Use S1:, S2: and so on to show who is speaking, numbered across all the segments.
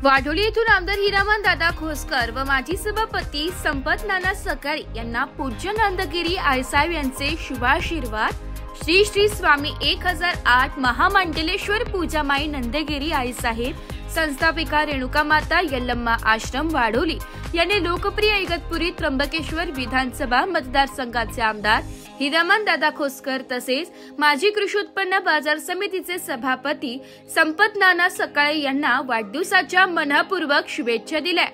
S1: वाढोली येथून आमदार हिरामन दादा खोसकर व माजी सभापती संपत नाना सकाळी यांना पूज्य नंदगिरी आईसाहेब यांचे शुभाशीर्वाद श्री श्री स्वामी 1008 महामंडलेश्वर पूजामाई नंदगिरी आईसाहेब संस्थापिका रेणुका माता यल्लम्मा आश्रम वाढोली यांनी लोकप्रिय इगतपुरी त्र्यंबकेश्वर विधानसभा मतदारसंघाचे आमदार हिरामन दादा खोसकर तसेच माजी कृषी उत्पन्न बाजार समितीचे सभापती संपत नाना सकाळे यांना वाढदिवसाच्या मनपूर्वक शुभेच्छा दिल्या।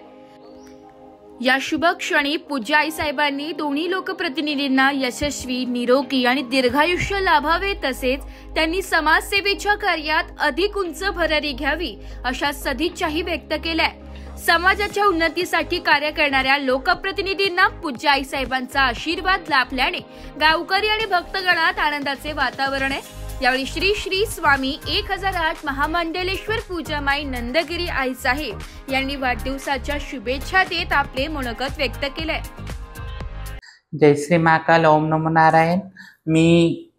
S1: या शुभ क्षणी पूज्य आईसाहेबांनी दोन्ही लोकप्रतिनिधींना यशस्वी, निरोगी आणि दीर्घायुष्य लाभावे तसेच त्यांनी समाजसेवेच्या कार्यात अधिक उंच भरारी घ्यावी अशा सदिच्छाही व्यक्त केल्या। समाजाच्या उन्नतीसाठी कार्य करणाऱ्या लोकप्रतिनिधींना पूज्य आईसाहेबांचा आशीर्वाद लाभल्याने गावकरी आणि भक्तगणात आनंदाचे वातावरण आहे। यावेळी श्री श्री स्वामी 1008 महामंडलेश्वर पूजामाई नंदगिरी आईसाहेब यांनी वाढदिवसाच्या शुभेच्छा देत आपले मनोगत व्यक्त केले।
S2: जय श्री महाकाल, ओम नमो नारायण। मी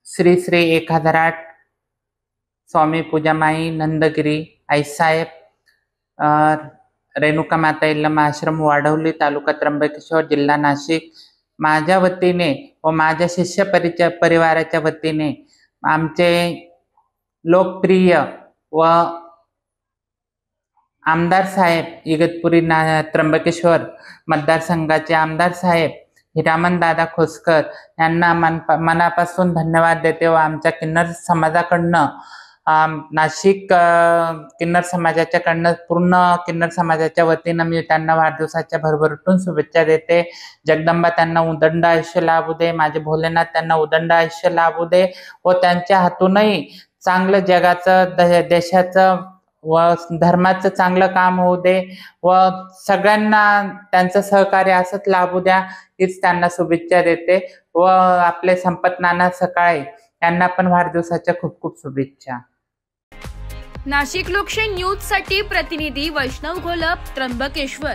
S2: श्री श्री 1008 स्वामी पूजामाई नंदगिरी आईसाहेब रेणुका माता यल्लम्मा आश्रम वाढवली, तालुका त्र्यंबकेश्वर, जिल्हा नाशिक, माझ्या वतीने व माझ्या शिष्य परिवाराच्या वतीने आमचे लोकप्रिय व आमदार साहेब इगतपुरी त्र्यंबकेश्वर मतदारसंघाचे आमदार साहेब हिरामन दादा खोसकर यांना मनापासून धन्यवाद देते व आमच्या किन्नर समाजाकडनं नाशिक किन्नर समाजाच्याकडनं पूर्ण किन्नर समाजाच्या वतीनं मी त्यांना वाढदिवसाच्या भरभराटून शुभेच्छा देते। जगदंबा त्यांना उदंड आयुष्य लाभू दे, माझे भोलेनाथ त्यांना उदंड आयुष्य लाभू दे व त्यांच्या हातूनही चांगलं जगाचं, देशाचं व धर्माचं चांगलं काम होऊ दे व सगळ्यांना त्यांचं सहकार्य असंच लाभू द्या हीच त्यांना शुभेच्छा देते व आपले संपत नाना सकाळे यांना पण वाढदिवसाच्या खूप खूप शुभेच्छा।
S1: नाशिक लोकशाही न्यूज साठी प्रतिनिधी वैष्णव घोलप, त्र्यंबकेश्वर।